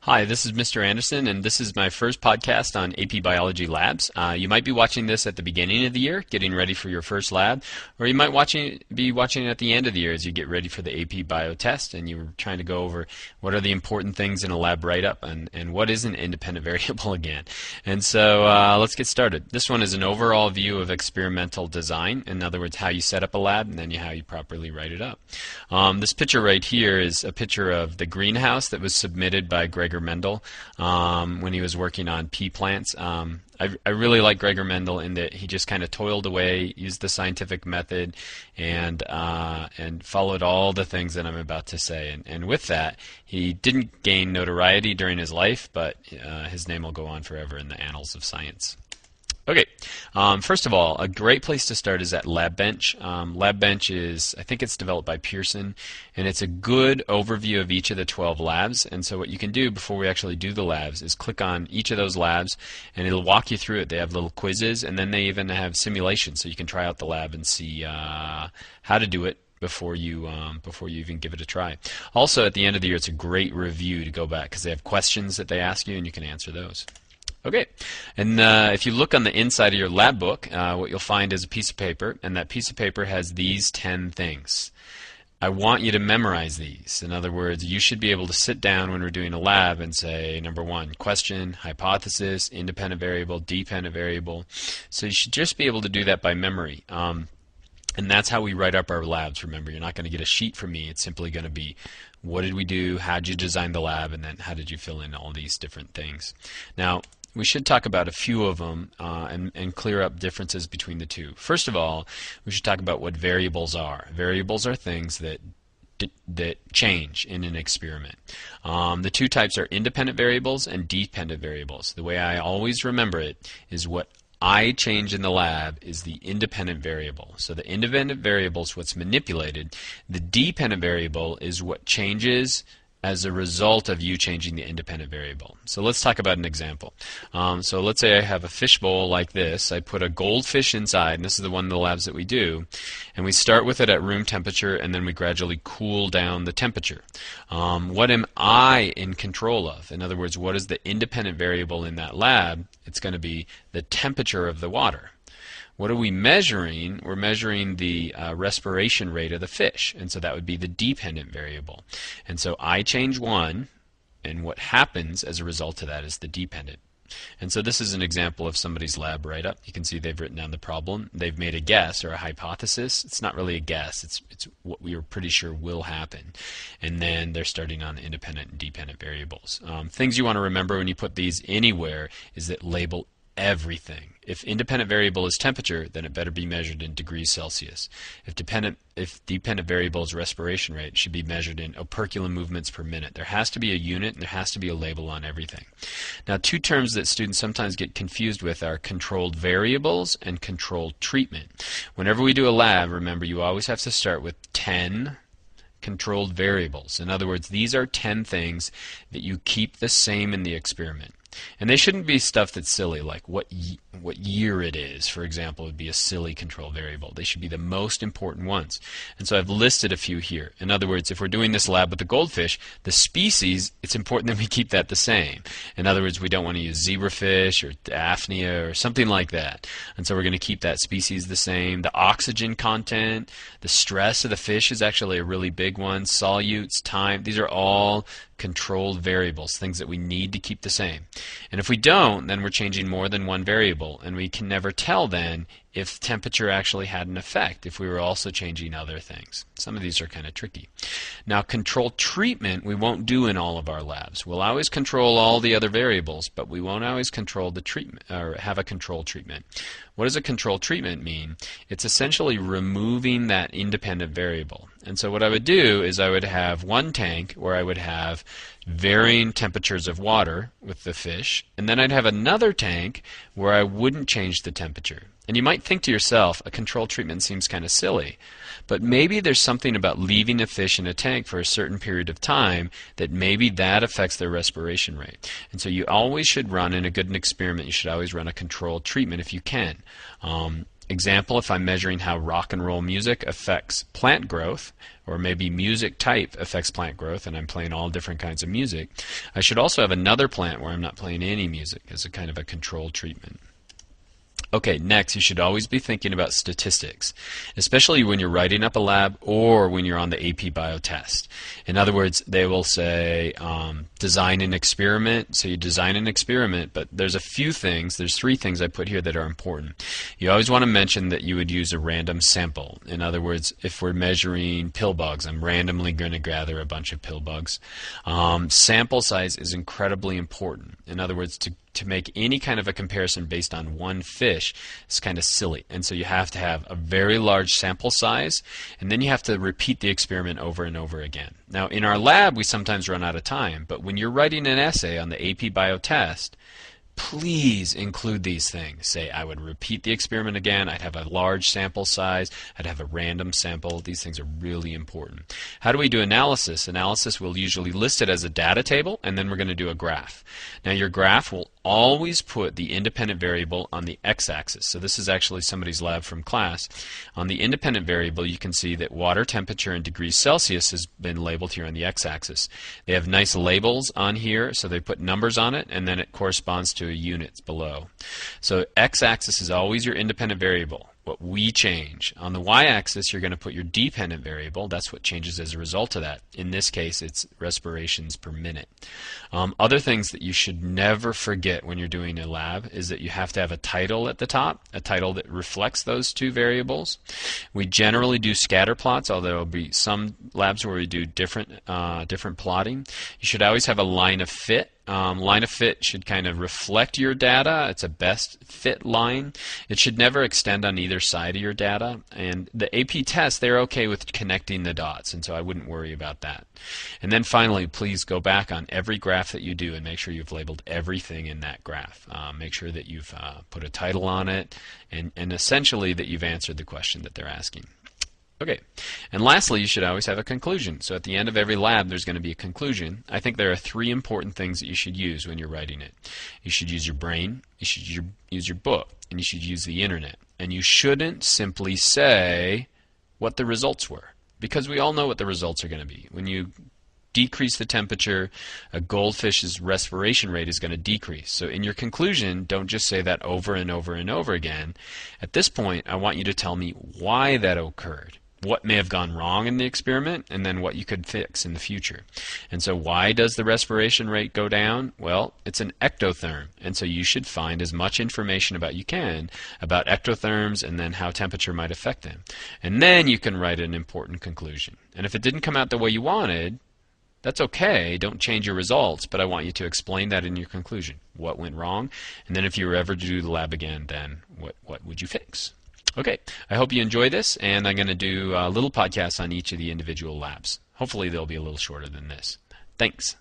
Hi, this is Mr. Anderson, and this is my first podcast on AP Biology Labs. You might be watching this at the beginning of the year, getting ready for your first lab, or you might be watching it at the end of the year as you get ready for the AP Bio test, and you're trying to go over what are the important things in a lab write-up, and what is an independent variable again. And so let's get started. This one is an overall view of experimental design, in other words, how you set up a lab, and then how you properly write it up. This picture right here is a picture of the greenhouse that was submitted by Gregor Mendel when he was working on pea plants. I really like Gregor Mendel in that he just kind of toiled away, used the scientific method, and followed all the things that I'm about to say. And with that, he didn't gain notoriety during his life, but his name will go on forever in the annals of science. Okay, first of all, a great place to start is at LabBench. LabBench is, I think it's developed by Pearson, and it's a good overview of each of the 12 labs. And so what you can do before we actually do the labs is click on each of those labs, and it'll walk you through it. They have little quizzes, and then they even have simulations, so you can try out the lab and see how to do it before you even give it a try. Also, at the end of the year, it's a great review to go back because they have questions that they ask you, and you can answer those. Okay, and if you look on the inside of your lab book, what you'll find is a piece of paper, and that piece of paper has these 10 things. I want you to memorize these. In other words, you should be able to sit down when we're doing a lab and say, number one, question, hypothesis, independent variable, dependent variable. So you should just be able to do that by memory. And that's how we write up our labs. Remember, you're not going to get a sheet from me. It's simply going to be, what did we do, how did you design the lab, and then how did you fill in all these different things. Now, we should talk about a few of them and clear up differences between the two. First of all, we should talk about what variables are. Variables are things that change in an experiment. The two types are independent variables and dependent variables. The way I always remember it is what I change in the lab is the independent variable. So the independent variable is what's manipulated. The dependent variable is what changes as a result of you changing the independent variable. So let's talk about an example. So let's say I have a fish bowl like this. I put a goldfish inside, and this is one of the labs that we do, and we start with it at room temperature, and then we gradually cool down the temperature. What am I in control of? In other words, what is the independent variable in that lab? It's going to be the temperature of the water. What are we measuring? We're measuring the respiration rate of the fish, and so that would be the dependent variable. And so I change one, and what happens as a result of that is the dependent. And so this is an example of somebody's lab write-up. You can see they've written down the problem. They've made a guess or a hypothesis. It's not really a guess. It's what we are pretty sure will happen. And then they're starting on independent and dependent variables. Things you want to remember when you put these anywhere is that label everything. If independent variable is temperature, then it better be measured in degrees Celsius. If dependent variable is respiration rate, it should be measured in operculum movements per minute. There has to be a unit, and there has to be a label on everything. Now, two terms that students sometimes get confused with are controlled variables and controlled treatment. Whenever we do a lab, remember, you always have to start with 10 controlled variables. In other words, these are 10 things that you keep the same in the experiment. And they shouldn't be stuff that's silly, like what year it is, for example, would be a silly control variable. They should be the most important ones. And so I've listed a few here. In other words, if we're doing this lab with the goldfish, the species, it's important that we keep that the same. In other words, we don't want to use zebrafish or Daphnia or something like that. And so we're going to keep that species the same. The oxygen content, the stress of the fish is actually a really big one. Solutes, time, these are all controlled variables, things that we need to keep the same. And if we don't, then we're changing more than one variable, and we can never tell then if temperature actually had an effect, if we were also changing other things. Some of these are kind of tricky. Now, control treatment we won't do in all of our labs. We'll always control all the other variables, but we won't always control the treatment or have a control treatment. What does a control treatment mean? It's essentially removing that independent variable. And so what I would do is I would have one tank where I would have varying temperatures of water with the fish, and then I'd have another tank where I wouldn't change the temperature. And you might think to yourself, a control treatment seems kind of silly, but maybe there's something about leaving a fish in a tank for a certain period of time that maybe that affects their respiration rate. And so you always should run, in a good experiment, you should always run a controlled treatment if you can. example, if I'm measuring how rock and roll music affects plant growth, or maybe music type affects plant growth, and I'm playing all different kinds of music, I should also have another plant where I'm not playing any music as a kind of a control treatment. Okay, next, you should always be thinking about statistics, especially when you're writing up a lab or when you're on the AP Bio test. In other words, they will say design an experiment. So you design an experiment, but there's there's three things I put here that are important. You always want to mention that you would use a random sample. In other words, if we're measuring pill bugs, I'm randomly going to gather a bunch of pill bugs. Sample size is incredibly important. In other words, to make any kind of a comparison based on one fish is kind of silly. And so you have to have a very large sample size, and then you have to repeat the experiment over and over again. Now, in our lab, we sometimes run out of time, but when you're writing an essay on the AP Bio test, please include these things. Say, I would repeat the experiment again, I'd have a large sample size, I'd have a random sample. These things are really important. How do we do analysis? Analysis will usually list it as a data table, and then we're going to do a graph. Now, your graph will always put the independent variable on the x-axis. So this is actually somebody's lab from class. On the independent variable, you can see that water temperature in degrees Celsius has been labeled here on the x-axis. They have nice labels on here, so they put numbers on it, and then it corresponds to units below. So x-axis is always your independent variable, what we change. On the y-axis, you're going to put your dependent variable. That's what changes as a result of that. In this case, it's respirations per minute. Other things that you should never forget when you're doing a lab is that you have to have a title at the top, a title that reflects those two variables. We generally do scatter plots, although there will be some labs where we do different plotting. You should always have a line of fit. Line of fit should kind of reflect your data. It's a best fit line. It should never extend on either side of your data. And the AP test, they're okay with connecting the dots, and so I wouldn't worry about that. And then finally, please go back on every graph that you do and make sure you've labeled everything in that graph. Make sure that you've put a title on it, and essentially that you've answered the question that they're asking. Okay, and lastly, you should always have a conclusion. So at the end of every lab, there's going to be a conclusion. I think there are three important things that you should use when you're writing it. You should use your brain, you should use your book, and you should use the internet. And you shouldn't simply say what the results were, because we all know what the results are going to be. When you decrease the temperature, a goldfish's respiration rate is going to decrease. So in your conclusion, don't just say that over and over and over again. At this point, I want you to tell me why that occurred, what may have gone wrong in the experiment, and then what you could fix in the future. And so why does the respiration rate go down? Well, it's an ectotherm, and so you should find as much information about you can about ectotherms and then how temperature might affect them. And then you can write an important conclusion. And if it didn't come out the way you wanted, that's okay. Don't change your results, but I want you to explain that in your conclusion. What went wrong? And then if you were ever to do the lab again, then what would you fix? Okay, I hope you enjoy this, and I'm going to do little podcasts on each of the individual labs. Hopefully they'll be a little shorter than this. Thanks.